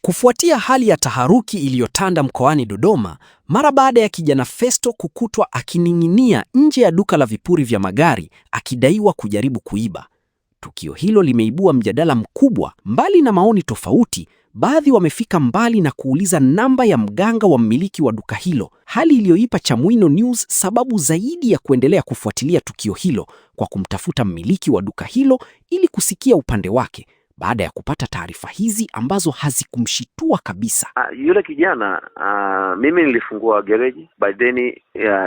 Kufuatia hali ya taharuki iliyotanda mkoani Dodoma mara baada ya kijana Festo kukutwa akining'inia nje ya duka la vipuri vya magari akidaiwa kujaribu kuiba. Tukio hilo limeibua mjadala mkubwa. Mbali na maoni tofauti, baadhi wamefika mbali na kuuliza namba ya mganga wa mmiliki wa duka hilo, hali iliyoipa Chamwino News sababu zaidi ya kuendelea kufuatilia tukio hilo kwa kumtafuta mmiliki wa duka hilo ili kusikia upande wake, baada ya kupata taarifa hizi ambazo hazikumshitua kabisa. Yule kijana mimi nilifungua gereji, by then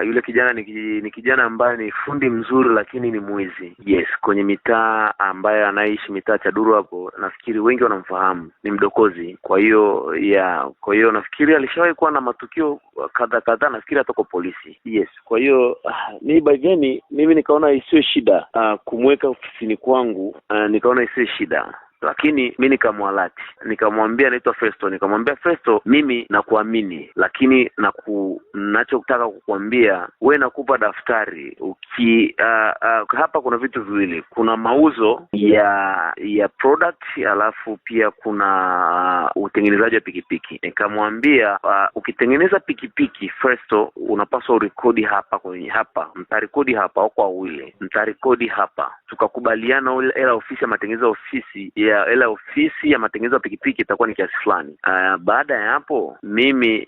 yule kijana ni kijana ambaye ni fundi mzuri lakini ni mwizi. Yes, kwenye mitaa ambaye anaishi mitaa Chaduru hapo, nafikiri wengi wanamfahamu, ni mdokozi. Kwa hiyo nafikiri alishawahi kuwa na matukio kadha, nafikiri atako polisi. Yes, kwa hiyo ni by then mimi nikaona isiwe shida kumweka ofisini kwangu, nikaona isiwe shida. Lakini mimi nikamwalati, nikamwambia naitwa Festo, nikamwambia Festo, mimi nakuamini, lakini ninachotaka kukuambia, wewe nakupa daftari, hapa kuna vitu viwili, kuna mauzo ya product, alafu pia kuna utengenezaji wa pikipiki. Nikamwambia ukitengeneza pikipiki Festo, unapaswa urekodi hapa mtarekodi hapa kwa wile, mtarekodi hapa, tukakubaliana ila ofisi ya matengenezo ofisi ya matengenezo ya pikipiki itakuwa ni kiasi fulani. Baada ya hapo mimi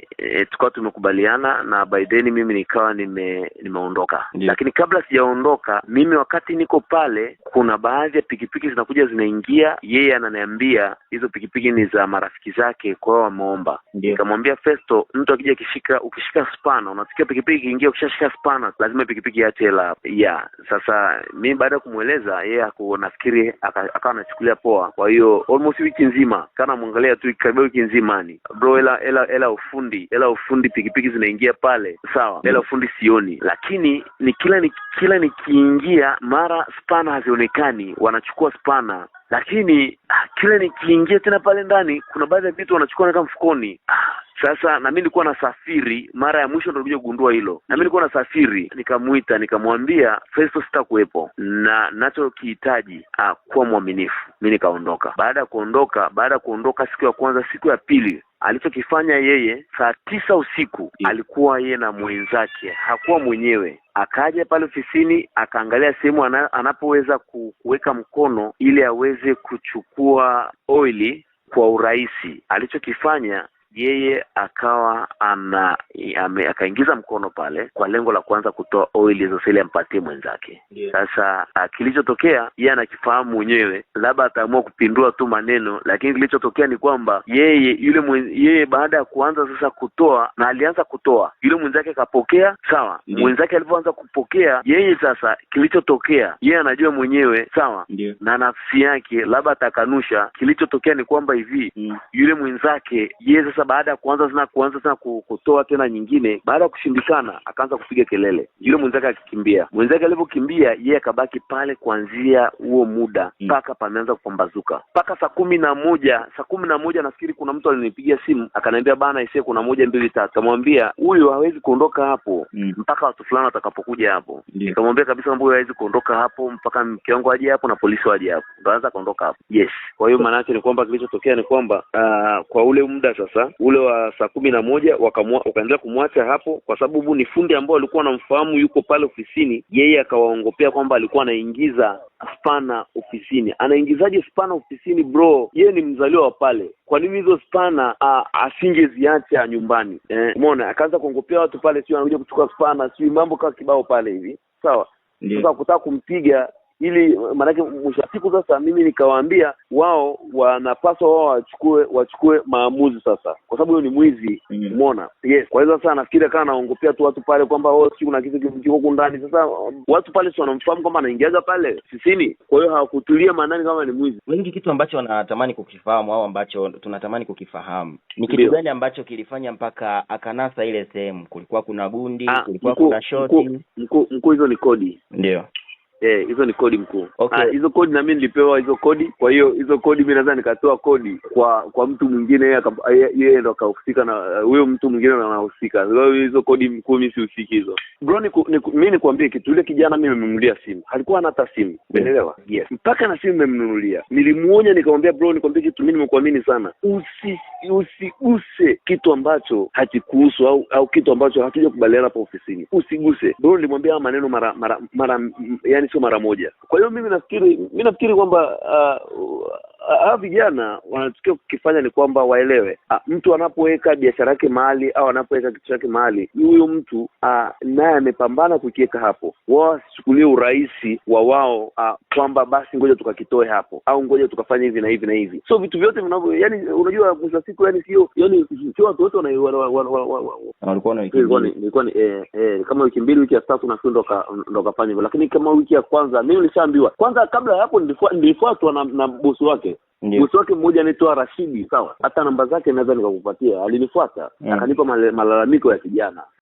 tukawa tumekubaliana, na by then mimi nikawa nimeondoka. Lakini kabla sijaondoka mimi, wakati niko pale, kuna baadhi ya pikipiki zinakuja zinaingia, yeye ananiambia hizo pikipiki ni za marafiki zake, kwa hiyo wameomba. Nikamwambia Festo, mtu akija ukishika spana, unasikia pikipiki ikiingia, ukishashika spana lazima pikipiki iache hela. Sasa mimi baada ya kumueleza, yeye nafikiri akawa anachukulia poa. Kwa hiyo almost wiki nzima kana muangalia tu, karibu wiki nzima ni bro, ela ufundi pikipiki zinaingia pale, sawa, ela ufundi sioni. Lakini kila nikiingia, mara spana hazionekani, wanachukua spana. Lakini kila nikiingia tena pale ndani, kuna baadhi ya vitu wanachukua kama mfukoni. Sasa na mimi nilikuwa nasafiri, mara ya mwisho ndio kugundua hilo. Na mimi nilikuwa nasafiri, nikamuita, nikamwambia Festo, sitakuwepo na ninachokihitaji kuwa mwaminifu. Mimi nikaondoka. Baada ya kuondoka siku ya kwanza, siku ya pili, alichokifanya yeye, saa 9 usiku alikuwa yeye na mwenzake, hakuwa mwenyewe. Akaja pale ofisini, akaangalia sehemu anapoweza kuweka mkono ili aweze kuchukua oili kwa urahisi. Alichokifanya yeye akawa akaingiza mkono pale kwa lengo la kuanza kutoa oil hizo ili ampatie mwenzake. Sasa kilichotokea, yeye anakifahamu mwenyewe, labda ataamua kupindua tu maneno, lakini kilichotokea ni kwamba yeye baada ya kuanza sasa kutoa, na alianza kutoa, yule mwenzake akapokea, sawa. Mwenzake alipoanza kupokea, yeye sasa kilichotokea, yeye anajua mwenyewe, sawa, na nafsi yake labda atakanusha. Kilichotokea ni kwamba hivi, yule mwenzake yeye sasa baada ya kuanza sana kutoa tena nyingine, baada ya kushindikana, akaanza kupiga kelele. Yule mwenzake akikimbia. Mwenzake alipokimbia, yeye akabaki pale kuanzia huo muda mpaka pameanza kupambazuka. Mpaka saa 11 nafikiri kuna mtu alinipigia simu, akaniambia bana ise kuna 1 2 3. Akamwambia huyu hawezi kuondoka hapo mpaka watu fulani watakapokuja hapo. Nikamwambia kabisa kwamba huyu hawezi kuondoka hapo mpaka mke wangu aje hapo na polisi waje hapo. Ndio anza kuondoka hapo. Yes. Kwa hiyo maana yake ni kwamba kilichotokea ni kwamba kwa ule muda sasa, ule wa saa 11 wakaendelea kumwacha hapo, kwa sababu ni fundi ambao alikuwa anamfahamu yuko pale ofisini. Yeye akawaongopea kwamba alikuwa anaingiza spana ofisini. Anaingizaje spana ofisini bro? Yeye ni mzaliwa wa pale. Kwa nini hizo spana asingeziacha nyumbani? Umeona, akaanza kuongopea watu pale, sio anakuja kuchukua spana, sio mambo kama kibao pale hivi. Sawa. Sasa kutaka kumpiga ili maanake mwisho siku. Sasa mimi nikawaambia wao wanapaswa wachukue maamuzi sasa, kwa sababu huyo ni mwizi. Umeona? Yes. Kwa hiyo sasa nafikiri kana naongopea tu watu pale kwamba sio kuna kitu kiko huko ndani. Sasa watu pale sio wanamfahamu kwamba anaingiaga pale sisini, kwa hiyo hawakutulia maanani kama ni mwizi. Wengi kitu ambacho wanatamani kukifahamu au ambacho tunatamani kukifahamu ni kitu gani ambacho kilifanya mpaka akanasa ile sehemu? Kulikuwa kuna gundi, kulikuwa kuna shoti. Mkuu, hizo ni kodi. Ndio. hizo ni kodi mkuu. Okay. Hizo kodi na mimi nilipewa hizo kodi. Kwa hiyo hizo kodi mimi naweza nikatoa kodi kwa mtu mwingine, yeye ndo akahusika na huyo mtu mwingine anahusika. Hizo kodi mkuu mimi sihusiki hizo. Bro, mimi nikwambie kitu, yule kijana mimi nimemnunulia simu. Alikuwa hana hata simu. Umeelewa? Yes. Mpaka na simu nimemnunulia. Nilimuonya nikamwambia, bro, nikwambie kitu, mimi nimekuamini sana. Usiguse kitu ambacho hakikuhusu au kitu ambacho hatujakubaliana hapo ofisini. Usiguse. Bro, nilimwambia maneno mara yani sio mara moja. Kwa hiyo mimi nafikiri kwamba hawa vijana wanatakiwa kukifanya ni kwamba waelewe, mtu anapoweka biashara yake mahali au anapoweka kitu chake mahali, huyo mtu naye amepambana kukiweka hapo. Wao wasichukulie urahisi wao kwamba basi ngoja tukakitoe hapo au ngoja tukafanya hivi na hivi na hivi. So vitu vyote vinavyo, yani unajua mwisho siku, yani sio watu wote walikuwa na nilikuwa kama wiki 2 wiki ya 3 na ndo kafanya hivyo. Lakini kama wiki ya kwanza mimi nilishaambiwa kwanza, kabla hapo nilifuatwa na bosi wake. Bosi wake mmoja anaitwa Rashidi, sawa? Hata namba zake naweza nikakupatia. Alinifuata akanipa malalamiko ya kijana.